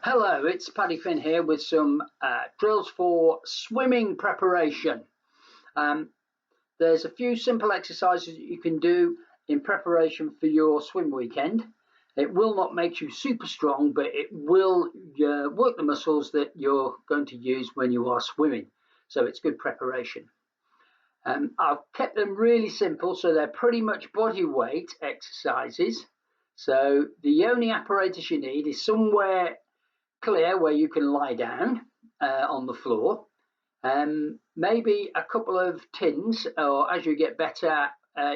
Hello, it's Paddy Finn here with some drills for swimming preparation. There's a few simple exercises that you can do in preparation for your swim weekend. It will not make you super strong, but it will work the muscles that you're going to use when you are swimming. So it's good preparation. I've kept them really simple, so they're pretty much body weight exercises. So the only apparatus you need is somewhere clear where you can lie down on the floor. Maybe a couple of tins, or as you get better,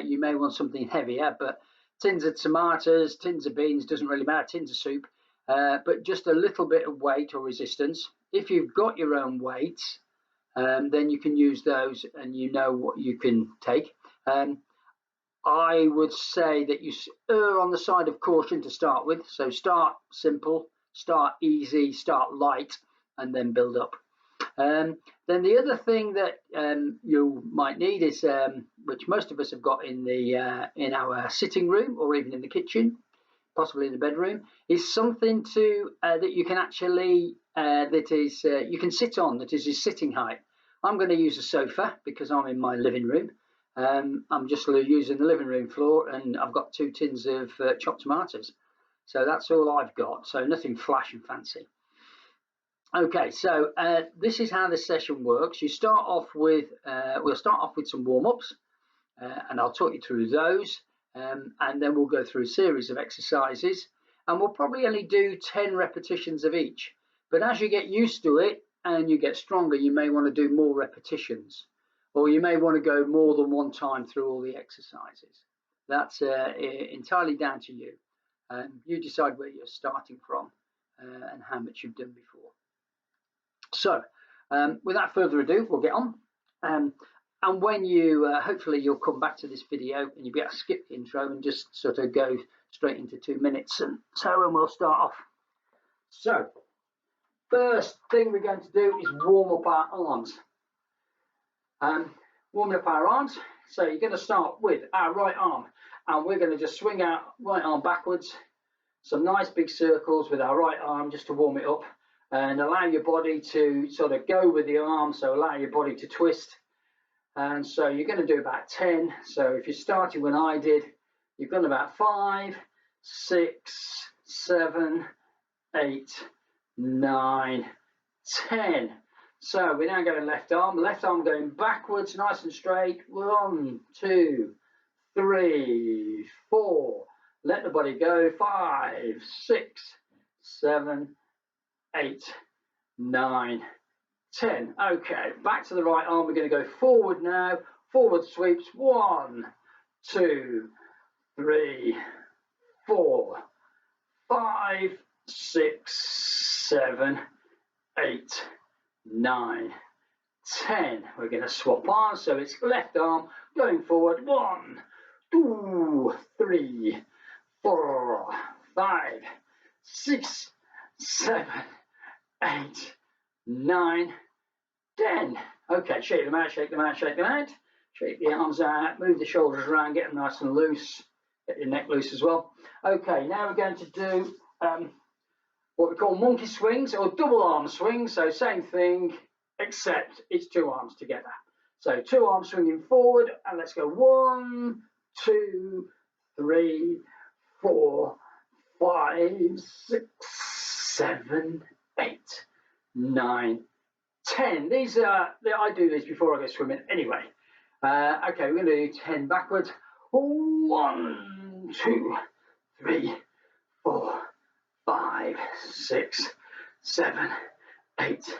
you may want something heavier, but tins of tomatoes, tins of beans, doesn't really matter, tins of soup, but just a little bit of weight or resistance. If you've got your own weights, then you can use those and you know what you can take. I would say that you err on the side of caution to start with, so start simple, start easy, start light, and then build up. Then the other thing that you might need is, which most of us have got in our sitting room or even in the kitchen, possibly in the bedroom, is something to that you can actually you can sit on, that is your sitting height. I'm going to use a sofa because I'm in my living room. I'm just using the living room floor, and I've got 2 tins of chopped tomatoes. So that's all I've got, so nothing flash and fancy. Okay, so this is how this session works. You start off with, we'll start off with some warm-ups, and I'll talk you through those, and then we'll go through a series of exercises, and we'll probably only do 10 repetitions of each. But as you get used to it and you get stronger, you may want to do more repetitions, or you may want to go more than one time through all the exercises. That's entirely down to you. You decide where you're starting from and how much you've done before. So without further ado, we'll get on. And when you, hopefully you'll come back to this video and you'll be able to skip the intro and just sort of go straight into 2 minutes. And so and we'll start off. So first thing we're going to do is warm up our arms. Warming up our arms. So you're going to start with our right arm, and we're going to just swing our right arm backwards, some nice big circles with our right arm just to warm it up, and allow your body to sort of go with the arm, so allow your body to twist. And so you're going to do about 10. So if you're starting when I did, you've done about 5, 6, 7, 8, 9, 10. So we're now going left arm going backwards, nice and straight. 1, 2, 3, 4. Let the body go. 5, 6, 7, 8, 9, 10. Okay, back to the right arm. We're going to go forward now. Forward sweeps. 1, 2, 3, 4, 5, 6, 7, 8, 9, 10. We're going to swap arms, so it's left arm going forward. 1, 2, 3, 4, 5, 6, 7, 8, 9, 10. Okay, shake them out, shake them out, shake them out. Shake the arms out, move the shoulders around, get them nice and loose. Get your neck loose as well. Okay, now we're going to do what we call monkey swings or double arm swings. So same thing, except it's 2 arms together. So 2 arms swinging forward, and let's go 1, 2, 3, 4, 5, 6, 7, 8, 9, 10. These are, I do these before I go swimming anyway. Okay, we're going to do 10 backwards. 1, 2, 3, 4, 5, 6, 7, 8,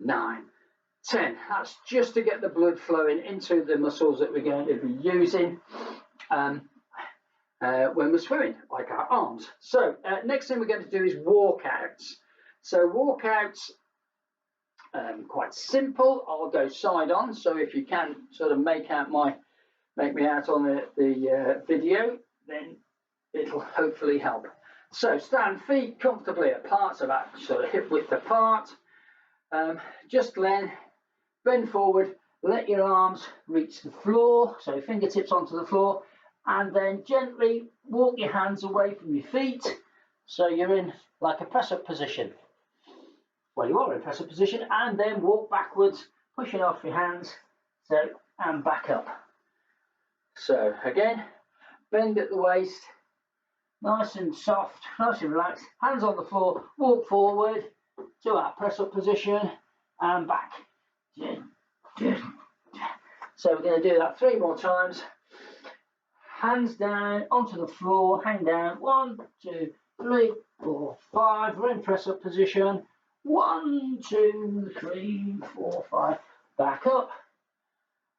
9, 10. That's just to get the blood flowing into the muscles that we're going to be using when we're swimming, like our arms. So next thing we're going to do is walkouts. So walkouts, quite simple. I'll go side on. So if you can sort of make me out on the video, then it'll hopefully help. So stand feet comfortably apart, so about sort of hip width apart. Just bend forward, let your arms reach the floor, so fingertips onto the floor, and then gently walk your hands away from your feet, so you're in like a press-up position. while you are in press up position, and then walk backwards, pushing off your hands, so, and back up. So again, bend at the waist, nice and soft, nice and relaxed, hands on the floor, walk forward to our press up position and back. So we're going to do that 3 more times. Hands down onto the floor, hang down, 1, 2, 3, 4, 5. We're in press up position. 1, 2, 3, 4, 5. Back up.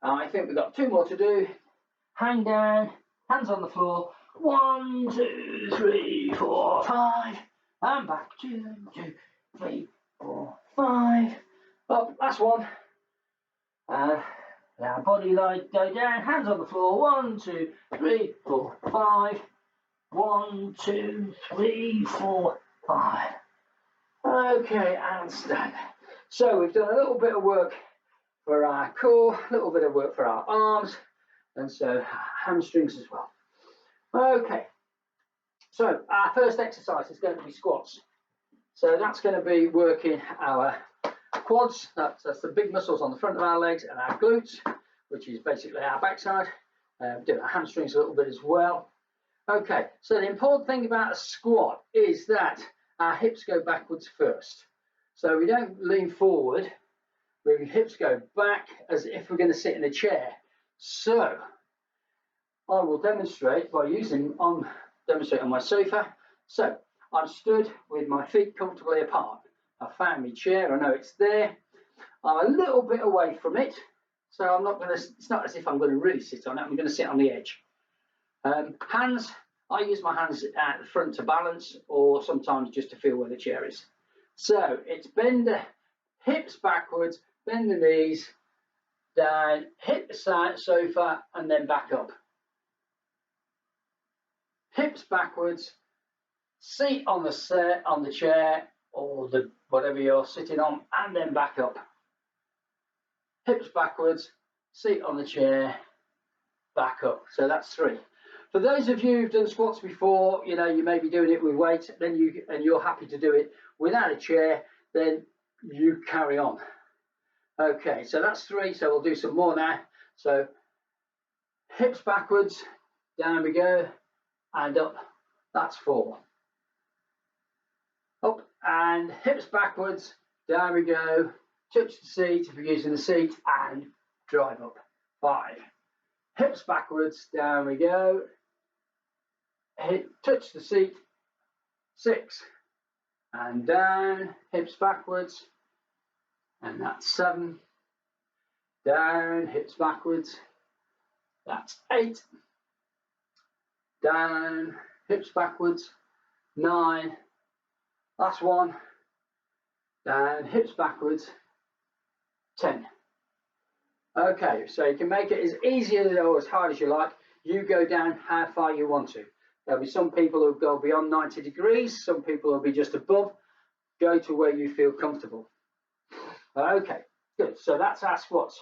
I think we've got 2 more to do. Hang down, hands on the floor. 1, 2, 3, 4, 5. And back. 2, 2, 3, 4, 5. Up. Last one. And our body light go down. Hands on the floor. 1, 2, 3, 4, 5. 1, 2, 3, 4, 5. Okay, and stand. So we've done a little bit of work for our core, a little bit of work for our arms, and so hamstrings as well. Okay, so our first exercise is going to be squats. So that's going to be working our quads, that's the big muscles on the front of our legs, and our glutes, which is basically our backside. Do our hamstrings a little bit as well. Okay, so the important thing about a squat is that our hips go backwards first. So we don't lean forward, our hips go back as if we're going to sit in a chair. So I will demonstrate by demonstrate on my sofa. So I'm stood with my feet comfortably apart. I found my chair, I know it's there. I'm a little bit away from it, so I'm not going to, it's not as if I'm going to really sit on it, I'm going to sit on the edge. Hands, I use my hands at the front to balance, or sometimes just to feel where the chair is. So it's bend the hips backwards, bend the knees down, hit the side sofa, and then back up. Hips backwards, seat on the chair or the whatever you're sitting on, and then back up. Hips backwards, seat on the chair, back up. So that's 3. For those of you who've done squats before, you know, you may be doing it with weight, then you're happy to do it without a chair, then you carry on. Okay, so that's 3. So we'll do some more now. So hips backwards, down we go, and up. That's 4. Up and hips backwards, down we go, touch the seat if you're using the seat, and drive up. 5. Hips backwards, down we go, touch the seat. 6. And down, hips backwards, and that's 7. Down, hips backwards, that's 8. Down, hips backwards, 9. Last one. Down, hips backwards, 10. Okay, so you can make it as easy or as hard as you like. You go down how far you want to. There'll be some people who go beyond 90 degrees, some people will be just above. Go to where you feel comfortable. Okay, good. So that's our squats.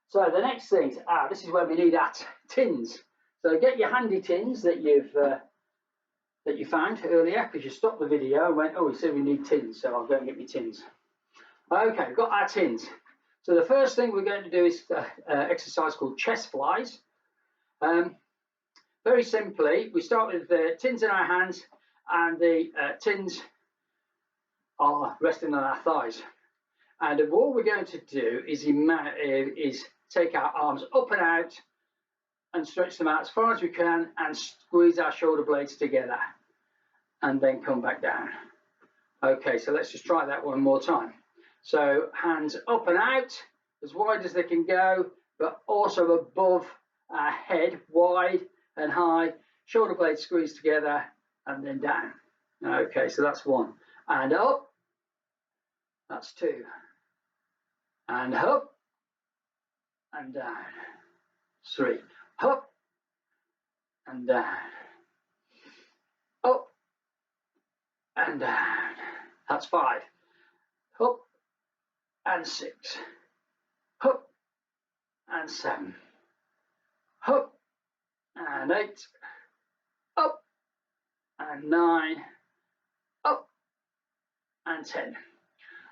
So the next thing, this is where we need our tins. So get your handy tins that you found earlier, because you stopped the video and went, oh, he said we need tins, so I'll go and get my tins. Okay, we've got our tins. So the first thing we're going to do is an exercise called chest flies. Very simply, we start with the tins in our hands, and the tins are resting on our thighs. And what we're going to do is take our arms up and out and stretch them out as far as we can and squeeze our shoulder blades together and then come back down. Okay, so let's just try that one more time. So hands up and out as wide as they can go, but also above our head, wide and high, shoulder blades squeezed together and then down. Okay, so that's 1. And up, that's 2. And up and down. 3. Up and down. Up and down. That's 5. Up and 6. Up and 7. Up and 8. Up and 9. Up and 10.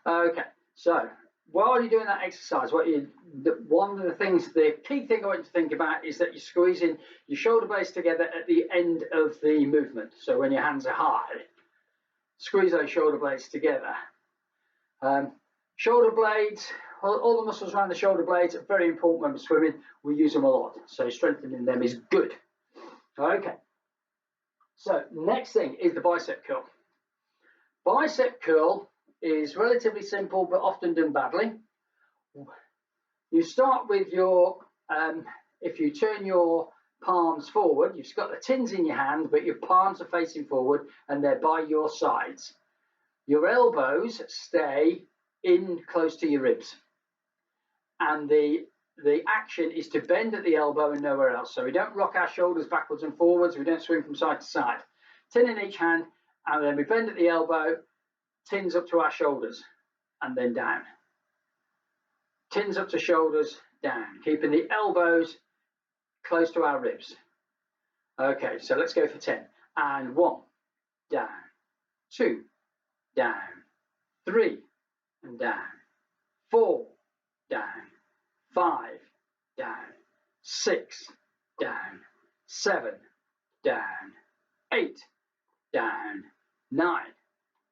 Okay, so while you're doing that exercise, one of the things, the key thing I want you to think about is that you're squeezing your shoulder blades together at the end of the movement. So when your hands are high, squeeze those shoulder blades together. Shoulder blades, all the muscles around the shoulder blades are very important when we're swimming. We use them a lot, so strengthening them is good. Okay, so next thing is the bicep curl. Bicep curl is relatively simple but often done badly. You start with your, if you turn your palms forward, you've got the tins in your hand, but your palms are facing forward and they're by your sides. Your elbows stay in close to your ribs. And the action is to bend at the elbow and nowhere else. So we don't rock our shoulders backwards and forwards, we don't swing from side to side. Tin in each hand, and then we bend at the elbow, tins up to our shoulders, and then down. Tins up to shoulders, down, keeping the elbows close to our ribs. Okay, so let's go for 10. And 1, down, 2, down, 3, and down, 4, down, 5, down, 6, down, 7, down, 8, down, 9,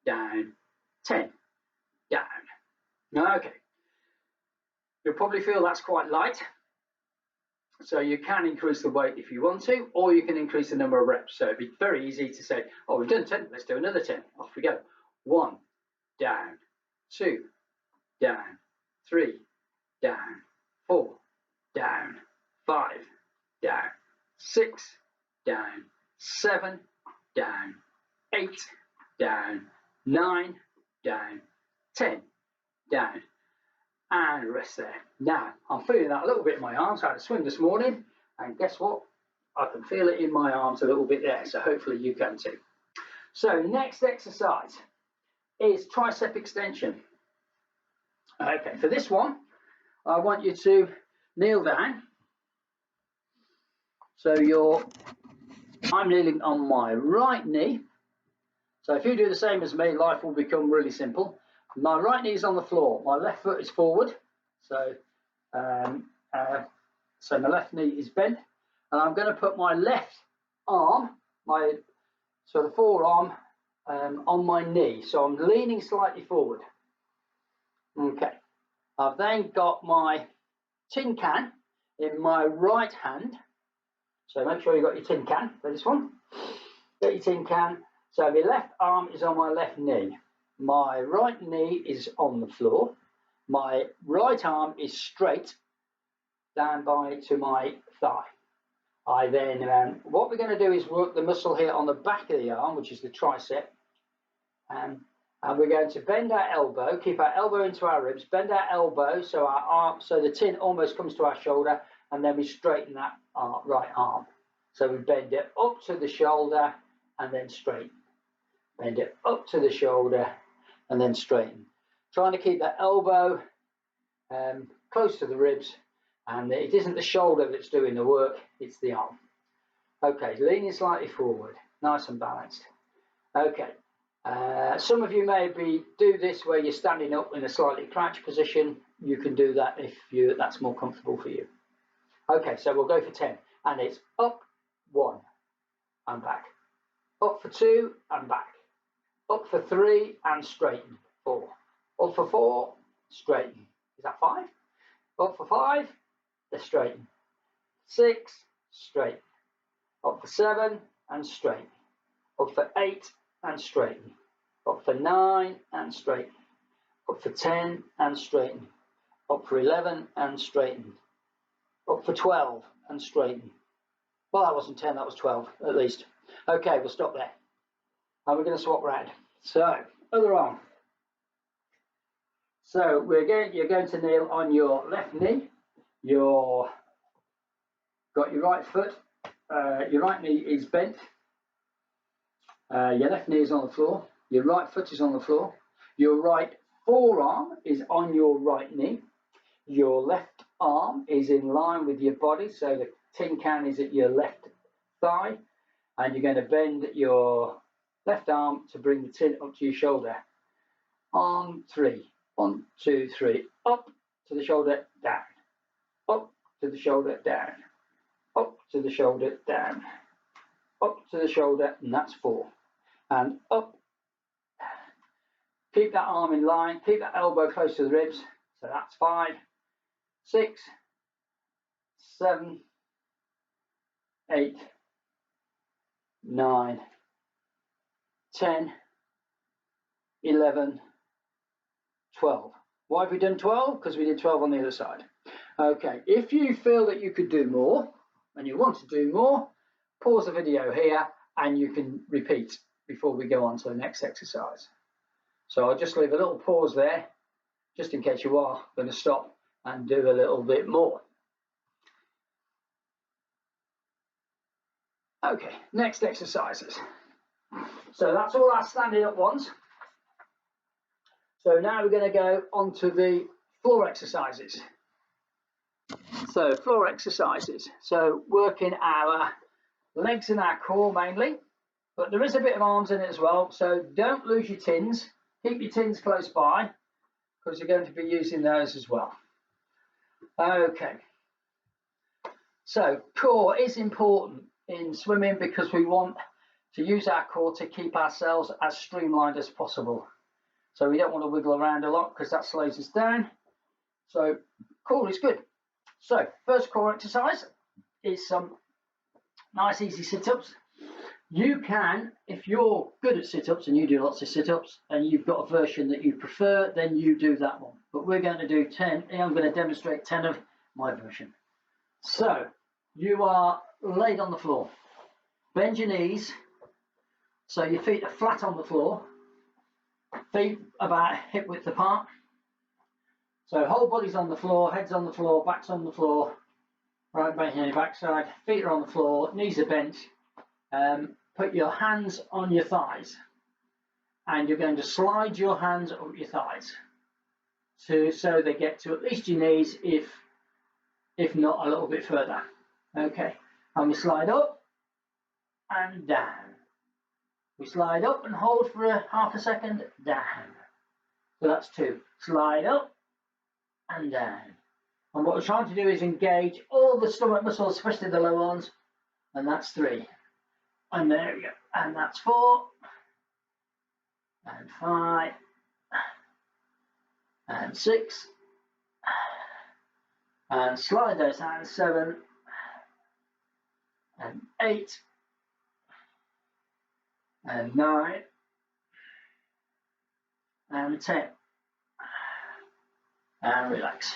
down, 10, down. Okay. You'll probably feel that's quite light. So you can increase the weight if you want to, or you can increase the number of reps. So it'd be very easy to say, oh, we've done 10, let's do another 10. Off we go. 1, down, 2, down, 3, down, 4, down, 5, down, 6, down, 7, down, 8, down, 9, down, 10, down, and rest there. Now, I'm feeling that a little bit in my arms. I had a swim this morning, and guess what? I can feel it in my arms a little bit there, so hopefully you can too. So next exercise is tricep extension. Okay, for this one, I want you to kneel down. So I'm kneeling on my right knee. So if you do the same as me, life will become really simple. My right knee is on the floor. My left foot is forward. So my left knee is bent. And I'm going to put my left arm, the forearm, on my knee. So I'm leaning slightly forward. Okay. I've then got my tin can in my right hand. So make sure you've got your tin can for this one. Get your tin can. So my left arm is on my left knee. My right knee is on the floor. My right arm is straight down to my thigh. I then, what we're going to do is work the muscle here on the back of the arm, which is the tricep. And we're going to bend our elbow, keep our elbow into our ribs, bend our elbow so our arm, so the tin almost comes to our shoulder, and then we straighten that right arm. So we bend it up to the shoulder and then straighten. Bend it up to the shoulder and then straighten. Trying to keep that elbow close to the ribs, and it isn't the shoulder that's doing the work, it's the arm. Okay, leaning slightly forward, nice and balanced. Okay, some of you maybe do this where you're standing up in a slightly crouched position. You can do that if that's more comfortable for you. Okay, so we'll go for 10, and it's up 1 and back, up for 2 and back, up for 3 and straighten, 4, up for 4, straighten. Is that 5? Up for 5, let's straighten. 6, straighten. Up for 7 and straighten. Up for 8 and straighten. Up for 9 and straighten. Up for 10 and straighten. Up for 11 and straighten. Up for 12 and straighten. Well, that wasn't 10, that was 12 at least. Okay, we'll stop there. And we're going to swap round. So, other arm. So you're going to kneel on your left knee. Got your right foot. Your right knee is bent. Your left knee is on the floor. Your right foot is on the floor. Your right forearm is on your right knee. Your left arm is in line with your body, so the tin can is at your left thigh, and you're going to bend your left arm to bring the tin up to your shoulder. On 3. 1, 2, 3. Up to the shoulder, down. Up to the shoulder, down. Up to the shoulder, down. Up to the shoulder, and that's 4. And up. Keep that arm in line. Keep that elbow close to the ribs. So that's 5, 6, 7, 8, 9, 10, 11, 12. Why have we done 12? Because we did 12 on the other side. Okay, if you feel that you could do more and you want to do more, pause the video here and you can repeat before we go on to the next exercise. So I'll just leave a little pause there, just in case you are going to stop and do a little bit more. Okay, next exercises. So that's all our standing up ones. So now we're going to go on to the floor exercises. So floor exercises. So working our legs and our core mainly, but there is a bit of arms in it as well. So don't lose your tins. Keep your tins close by because you're going to be using those as well. Okay. So core is important in swimming because we want to use our core to keep ourselves as streamlined as possible. So we don't want to wiggle around a lot because that slows us down. So core is good. So first core exercise is some nice easy sit-ups. You can, if you're good at sit-ups and you do lots of sit-ups and you've got a version that you prefer, then you do that one. But we're going to do 10. I'm going to demonstrate 10 of my version. So you are laid on the floor. Bend your knees so your feet are flat on the floor. Feet about hip width apart. So whole body's on the floor, head's on the floor, back's on the floor. Right, bend your backside, feet are on the floor, knees are bent. Put your hands on your thighs and you're going to slide your hands up your thighs so they get to at least your knees, if not a little bit further. Okay, and we slide up and down. We slide up and hold for a half a second, down. So that's 2. Slide up and down. And what we're trying to do is engage all the stomach muscles, especially the lower ones, and that's 3. And there we go. And that's 4. And 5. And 6. And slide those hands, 7. And 8. And 9. And 10. And relax.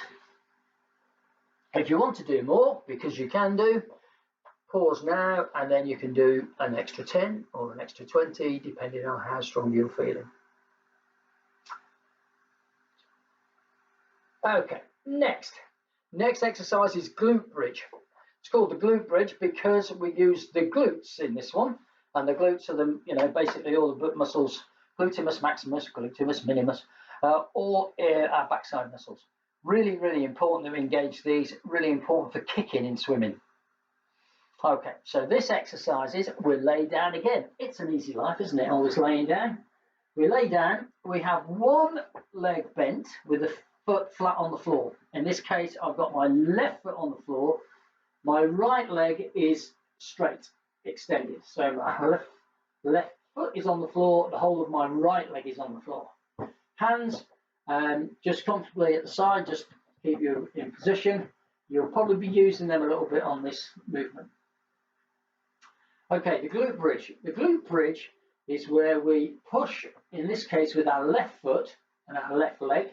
If you want to do more, because you can do, pause now and then you can do an extra 10 or an extra 20 depending on how strong you're feeling. Okay, next exercise is glute bridge. It's called the glute bridge because we use the glutes in this one, and the glutes are the, basically all the muscles, gluteus maximus, gluteus minimus, or our backside muscles. Really, really important to engage these, really important for kicking in swimming. Okay, so this exercise is we're laid down again. It's an easy life, isn't it? Always laying down. We lay down, we have one leg bent with the foot flat on the floor. In this case, I've got my left foot on the floor. My right leg is straight, extended. So my left foot is on the floor, the whole of my right leg is on the floor. Hands just comfortably at the side, just keep you in position. You'll probably be using them a little bit on this movement. Okay, the glute bridge. The glute bridge is where we push, in this case with our left foot and our left leg,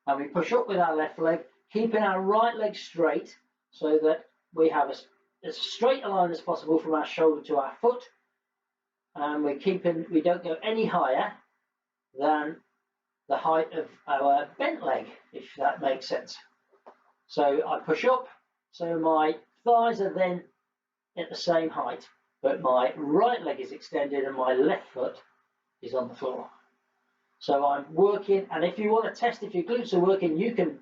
and we push up with our left leg, keeping our right leg straight so that we have as straight a line as possible from our shoulder to our foot, and we don't go any higher than the height of our bent leg, if that makes sense. So I push up, so my thighs are then at the same height, but my right leg is extended and my left foot is on the floor. So I'm working, and if you want to test if your glutes are working, you can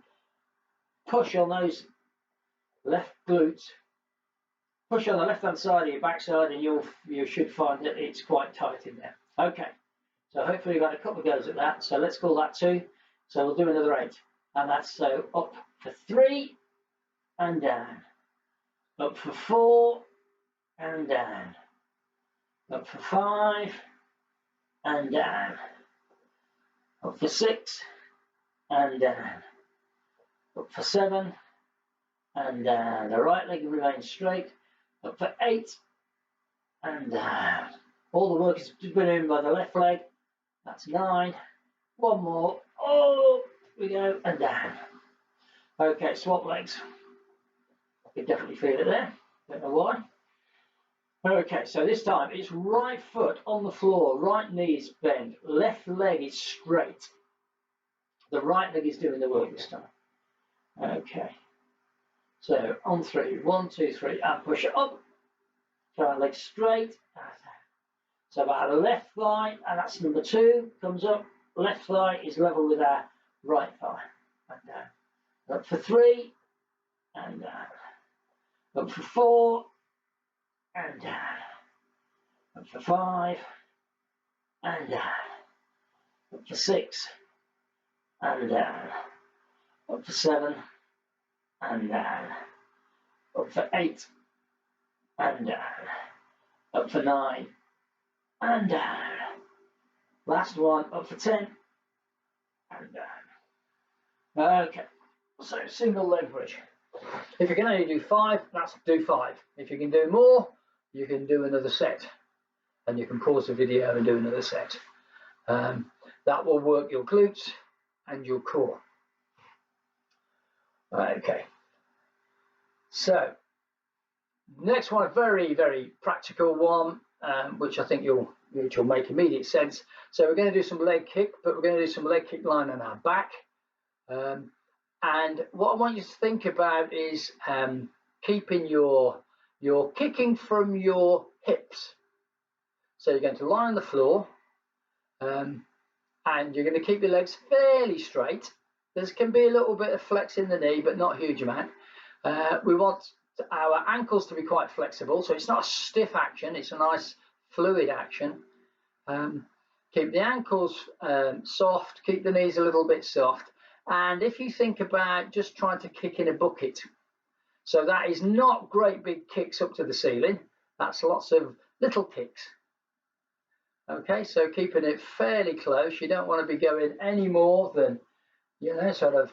push on those left glutes, push on the left hand side of your backside, and you should find that it's quite tight in there. Okay, So hopefully you've got a couple of goes at that. So let's call that 2. So we'll do another 8. And that's so up for 3 and down. Up for 4 and down. Up for 5 and down. Up for 6 and down. Up for 7 and down. The right leg remains straight. Up for 8 and down. All the work is been in by the left leg. That's 9. One more. Oh, we go and down. Okay, swap legs. You can definitely feel it there. Don't know why. Okay, so this time it's right foot on the floor, right knee is bent, left leg is straight. The right leg is doing the work this time. Okay. So on 3, 1, 2, 3, and push it up. Try leg straight. So about the left thigh, and that's number 2, comes up. Left thigh is level with our right thigh. And down. Up for 3, and down. Up for 4, and down. Up for 5, and down. Up for 6, and down. Up for 7, and down. Up for 8, and down. Up for 9, and down. Last one, up for 10, and down. Okay, so single leg bridge. If you can only do 5, that's do 5. If you can do more, you can do another set. And you can pause the video and do another set. That will work your glutes and your core. Okay. So, next one, a very, very practical one, which I think you'll make immediate sense. So we're going to do some leg kick, but we're going to do some leg kick lying on our back. And what I want you to think about is keeping your kicking from your hips. So you're going to lie on the floor, and you're going to keep your legs fairly straight. There can be a little bit of flex in the knee, but not a huge amount. We want our ankles to be quite flexible, so it's not a stiff action, it's a nice fluid action. Keep the ankles soft, keep the knees a little bit soft. And if you think about just trying to kick in a bucket, so that is not great big kicks up to the ceiling, that's lots of little kicks. Okay, so keeping it fairly close. You don't want to be going any more than, sort of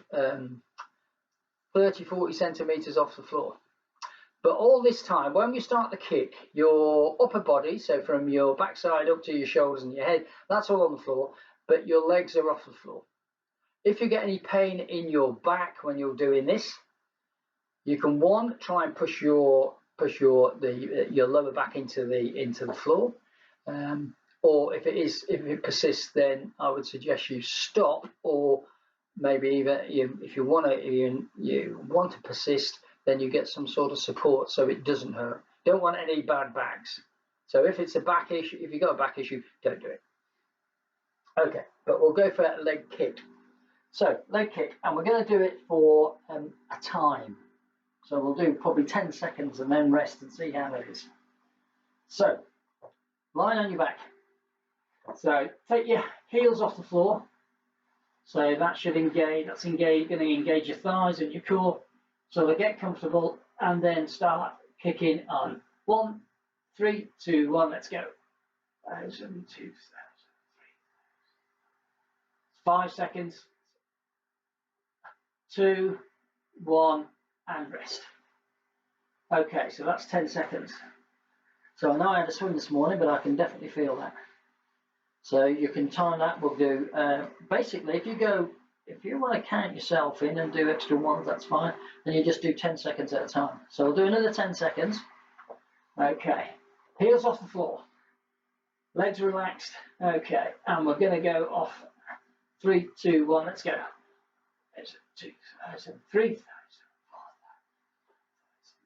30, 40 centimeters off the floor. But all this time, when we start the kick, your upper body, so from your backside up to your shoulders and your head, that's all on the floor, but your legs are off the floor. If you get any pain in your back when you're doing this, you can try and push your lower back into the floor. Or if it persists, then I would suggest you stop, or maybe even if you want to persist, then you get some sort of support so it doesn't hurt. Don't want any bad backs. So if it's a back issue, if you've got a back issue, don't do it. Okay, but we'll go for a leg kick. So leg kick, and we're going to do it for a time. So we'll do probably 10 seconds and then rest and see how it is. So lying on your back. So take your heels off the floor. So that should engage, going to engage your thighs and your core. So they get comfortable, and then start kicking on. 1, 3, 2, 1, let's go. 1,000, 2,000, 3,000. 5 seconds. 2, 1, and rest. Okay, so that's 10 seconds. So I know I had a swim this morning, but I can definitely feel that. So you can time that. We'll do basically, if you want to count yourself in and do extra ones, that's fine. Then you just do 10 seconds at a time. So we'll do another 10 seconds. Okay, heels off the floor, legs relaxed. Okay, and we're going to go off. 3, 2, 1, let's go. 2,000, 3,000, 4,000,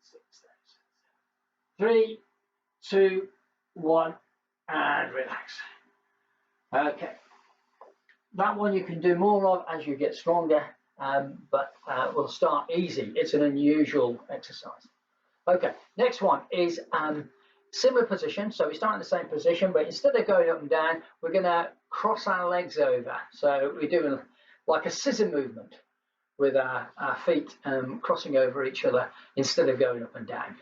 6,000. 3, 2, 1, and relax. Okay, that one you can do more of as you get stronger, but we'll start easy. It's an unusual exercise. Okay, next one is similar position. So we start in the same position, but instead of going up and down, we're going to cross our legs over. So we're doing like a scissor movement with our feet crossing over each other instead of going up and down.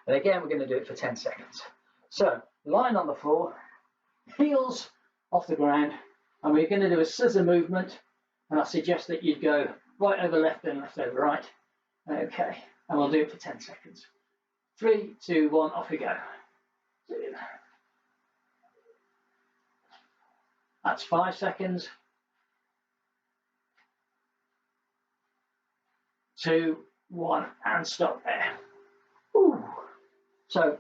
And again, we're going to do it for 10 seconds. So lying on the floor, heels off the ground, and we're going to do a scissor movement. And I suggest that you go right over left and left over right. Okay, and we'll do it for 10 seconds. 3, 2, 1, off we go. That's 5 seconds. 2, 1, and stop there. Ooh. So,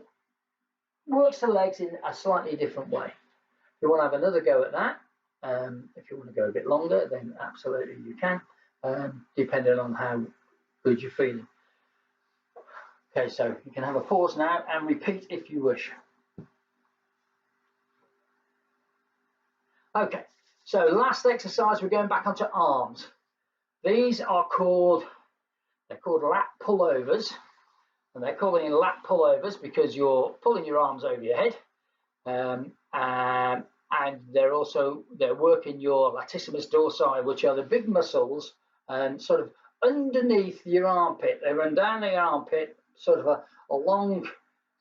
works the legs in a slightly different way. If you want to have another go at that, if you want to go a bit longer, then absolutely you can, depending on how good you're feeling. Okay, so you can have a pause now and repeat if you wish. Okay, so last exercise, we're going back onto arms. These are called, they're called lat pullovers, and they're calling lat pullovers because you're pulling your arms over your head, and they're working your latissimus dorsi, which are the big muscles, and sort of underneath your armpit. They run down the armpit, sort of a long,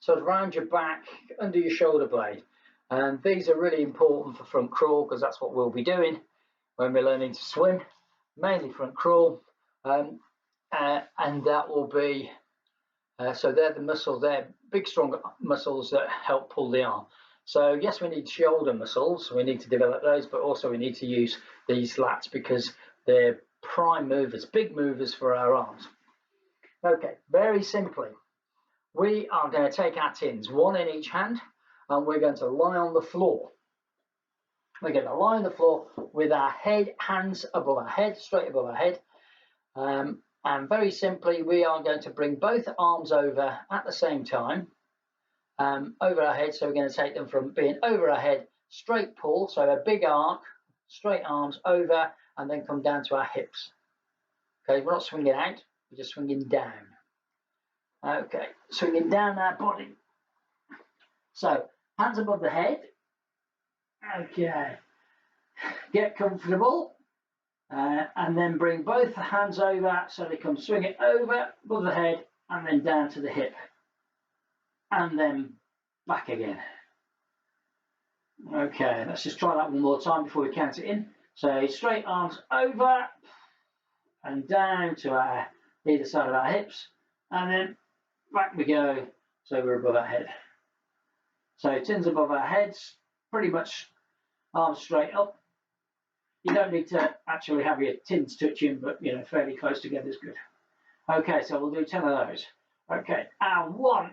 sort of around your back, under your shoulder blade. And these are really important for front crawl because that's what we'll be doing when we're learning to swim, mainly front crawl. And that will be, so they're the muscles, they're big, strong muscles that help pull the arm. So yes, we need shoulder muscles, we need to develop those, but also we need to use these lats because they're prime movers, big movers for our arms. Okay, very simply, we are going to take our tins, one in each hand, and we're going to lie on the floor. We're going to lie on the floor with our hands above our head, straight above our head. And very simply, we are going to bring both arms over at the same time, over our head. So we're going to take them from being over our head, straight pull, so a big arc, straight arms over, and then come down to our hips. Okay, we're not swinging out, we're just swinging down. Okay, swinging down our body. So, hands above the head. Okay, get comfortable. And then bring both hands over so they come swinging over, above the head, and then down to the hip. And then back again. Okay, let's just try that one more time before we count it in. So, straight arms over and down to either side of our hips. And then back we go, so we're above our head. So tins above our heads, pretty much arms straight up. You don't need to actually have your tins touching, but you know, fairly close together is good. Okay, so we'll do 10 of those. Okay, and 1,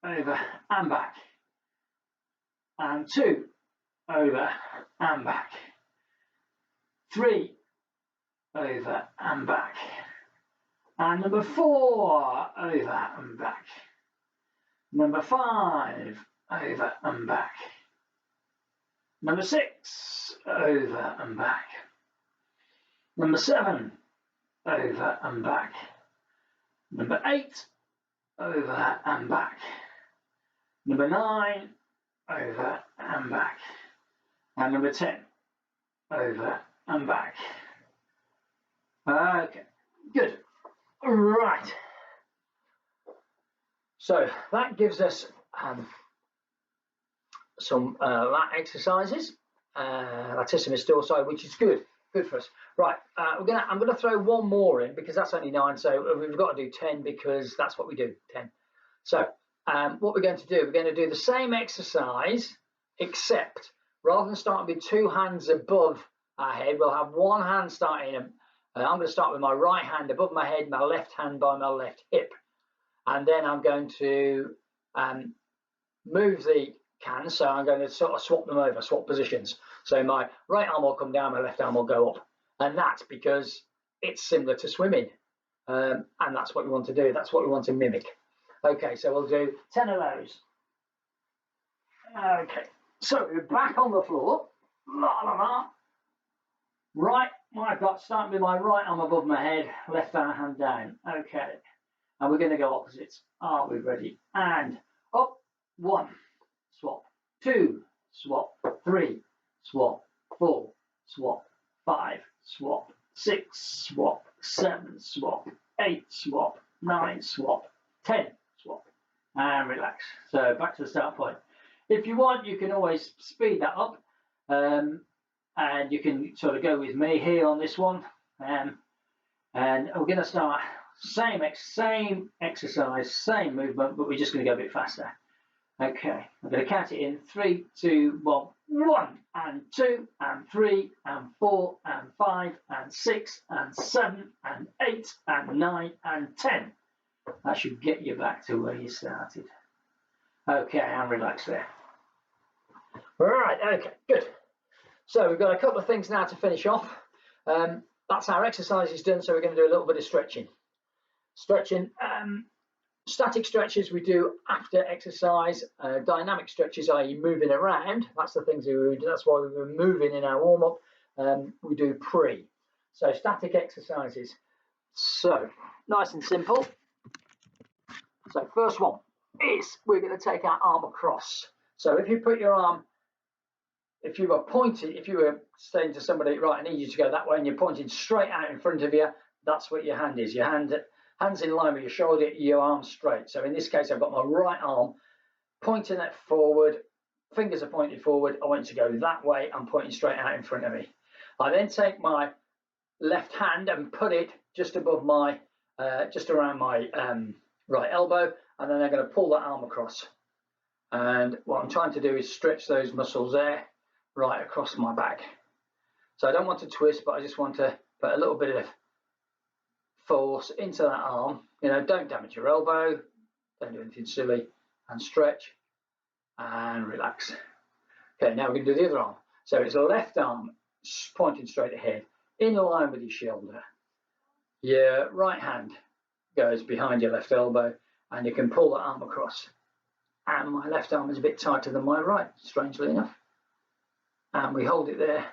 over and back. And 2, over and back. 3, over and back. And number 4, over and back. Number 5, over and back. Number 6, over and back. Number 7, over and back. Number 8, over and back. Number 9, over and back. And number 10, over and back. Okay, good. Right. So that gives us some lat exercises, latissimus dorsi, which is good for us. Right, I'm gonna throw one more in because that's only 9, so we've got to do 10 because that's what we do, 10. So what we're going to do, we're going to do the same exercise, except rather than starting with 2 hands above our head, we'll have 1 hand starting. I'm going to start with my right hand above my head, my left hand by my left hip. And then I'm going to move the cans, so I'm going to sort of swap them over, swap positions. So my right arm will come down, my left arm will go up. And that's because it's similar to swimming. And that's what we want to do. That's what we want to mimic. Okay, so we'll do 10 of those. Okay, so we're back on the floor. La, la, la. Right, I've got starting with my right arm above my head, left hand down. Okay. And we're going to go opposites. Are we ready? And up, 1, swap, 2, swap, 3, swap, 4, swap, 5, swap, 6, swap, 7, swap, 8, swap, 9, swap, 10, swap, and relax. So back to the start point. If you want, you can always speed that up, and you can sort of go with me here on this one. And we're going to start same exercise, same movement, but we're just going to go a bit faster. Okay, I'm going to count it in 3, 2, 1, 1 and 2 and 3 and 4 and 5 and 6 and 7 and 8 and 9 and 10. That should get you back to where you started. Okay, and relax there. All right, okay, good. So we've got a couple of things now to finish off. That's our exercises done, so we're going to do a little bit of stretching. Static stretches we do after exercise. Dynamic stretches, i.e. moving around, that's the things we do. That's why we were moving in our warm-up. We do pre. So static exercises. So nice and simple. So first one is we're going to take our arm across. So if you put your arm, if you were saying to somebody, right, I need you to go that way, and you're pointing straight out in front of you, that's what your hand is. Your hand's in line with your shoulder, your arm straight. So in this case, I've got my right arm pointing it forward, fingers are pointed forward. I want you to go that way. I'm pointing straight out in front of me. I then take my left hand and put it just above my, just around my right elbow, and then I'm going to pull that arm across. And what I'm trying to do is stretch those muscles there right across my back. So I don't want to twist, but I just want to put a little bit of force into that arm. You know, don't damage your elbow, don't do anything silly, and stretch and relax. Okay, now we're going to do the other arm. So it's a left arm pointing straight ahead, in line with your shoulder. Your right hand goes behind your left elbow, and you can pull that arm across. And my left arm is a bit tighter than my right, strangely enough. And we hold it there,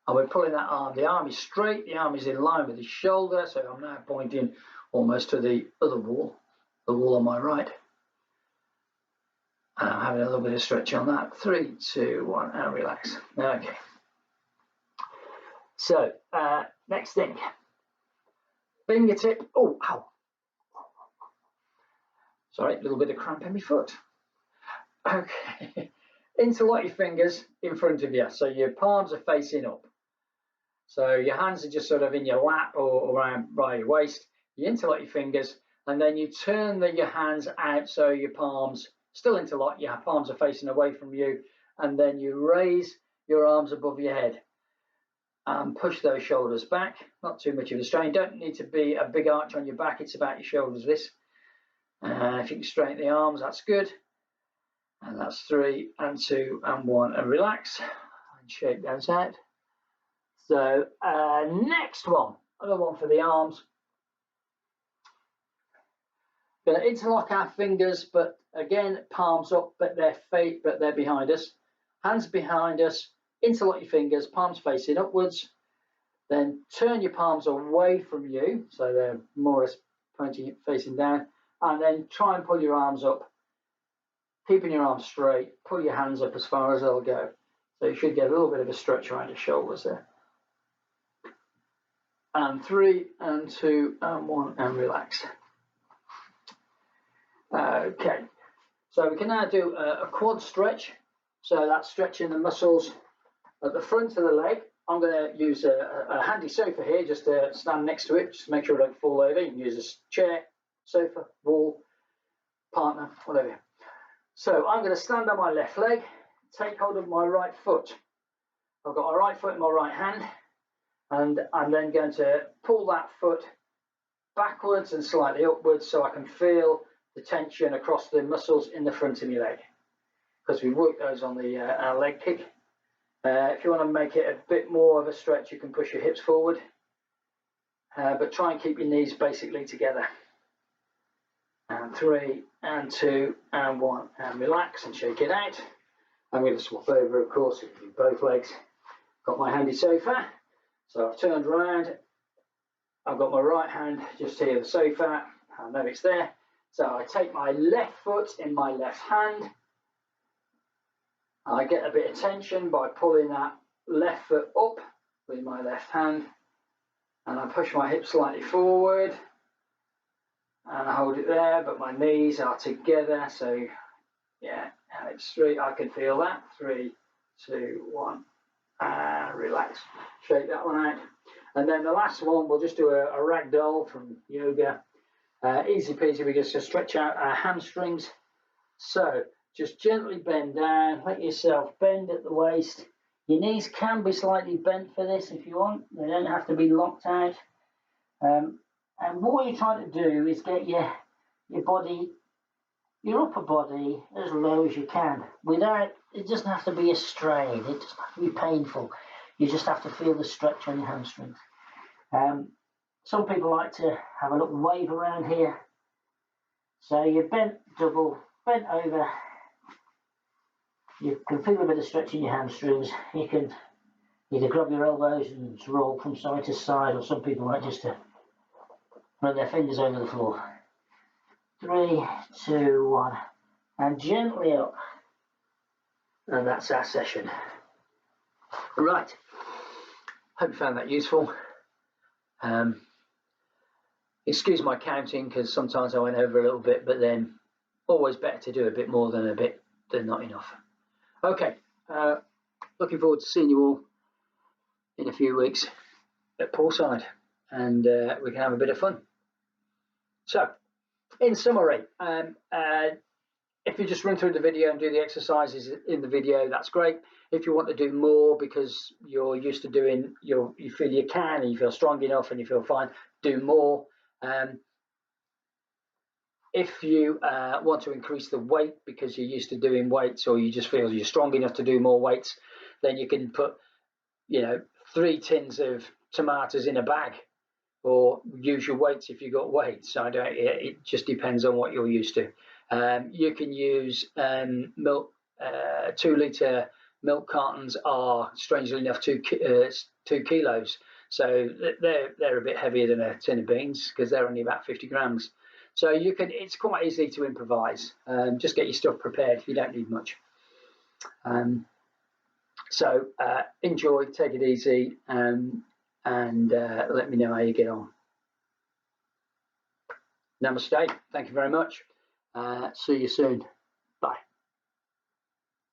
and we're pulling that arm. The arm is straight, the arm is in line with the shoulder, so I'm now pointing almost to the other wall, the wall on my right. And I'm having a little bit of stretch on that. 3, 2, 1, and relax. Okay. So, next thing. Fingertip. Oh, ow. Sorry, a little bit of cramp in my foot. Okay. Interlock your fingers in front of you, so your palms are facing up. So your hands are just sort of in your lap or around by your waist. You interlock your fingers, and then you turn your hands out so your palms still interlock. Your palms are facing away from you, and then you raise your arms above your head and push those shoulders back. Not too much of a strain. Don't need to be a big arch on your back. It's about your shoulders. This. If you can straighten the arms, that's good. And that's 3 and 2 and 1, and relax and shake those out. So next one, another one for the arms. Going to interlock our fingers, but again, palms up, but they're behind us. Hands behind us. Interlock your fingers, palms facing upwards. Then turn your palms away from you, so they're more or less pointing, facing down, and then try and pull your arms up. Keeping your arms straight, pull your hands up as far as they'll go. So you should get a little bit of a stretch around your shoulders there. And 3 and 2 and 1, and relax. Okay, so we can now do a quad stretch. So that's stretching the muscles at the front of the leg. I'm going to use a handy sofa here, just to stand next to it, just to make sure I don't fall over. You can use a chair, sofa, wall, partner, whatever. So I'm going to stand on my left leg, take hold of my right foot. I've got my right foot in my right hand, and I'm then going to pull that foot backwards and slightly upwards so I can feel the tension across the muscles in the front of your leg, because we work those on the our leg kick. If you want to make it a bit more of a stretch, you can push your hips forward, but try and keep your knees basically together. And 3 and 2 and 1, and relax and shake it out. I'm going to swap over, of course, and do both legs. Got my handy sofa, so I've turned around. I've got my right hand just here, the sofa. I know it's there. So I take my left foot in my left hand. I get a bit of tension by pulling that left foot up with my left hand, and I push my hips slightly forward, and I hold it there, but my knees are together. So yeah, it's 3. I can feel that. 3, 2, 1, and relax. Shake that one out. And then the last one, we'll just do a ragdoll from yoga. Easy peasy. We just stretch out our hamstrings. So just gently bend down. Let yourself bend at the waist. Your knees can be slightly bent for this if you want. They don't have to be locked out. And what you're trying to do is get your body, your upper body, as low as you can. Without, it doesn't have to be a strain. It doesn't have to be painful. You just have to feel the stretch on your hamstrings. Some people like to have a little wave around here. So you're bent double, bent over. You can feel a bit of stretch in your hamstrings. You can either grab your elbows and roll from side to side, or some people like just to run their fingers over the floor. 3, 2, 1, and gently up. And that's our session. Right. Hope you found that useful. Excuse my counting, because sometimes I went over a little bit, but then always better to do a bit more than not enough. Okay, looking forward to seeing you all in a few weeks at Poolside, and we can have a bit of fun. So, in summary, if you just run through the video and do the exercises in the video, that's great. If you want to do more because you're used to doing, you feel you can, and you feel strong enough and you feel fine, do more. If you want to increase the weight because you're used to doing weights, or you just feel you're strong enough to do more weights, then you can put, 3 tins of tomatoes in a bag, or use your weights if you've got weights. So it just depends on what you're used to. You can use milk. 2-litre milk cartons are, strangely enough, 2 kilos. So they're a bit heavier than a tin of beans because they're only about 50 grams. So it's quite easy to improvise. Just get your stuff prepared. You don't need much. So enjoy, take it easy, and let me know how you get on. Namaste. Thank you very much. See you soon.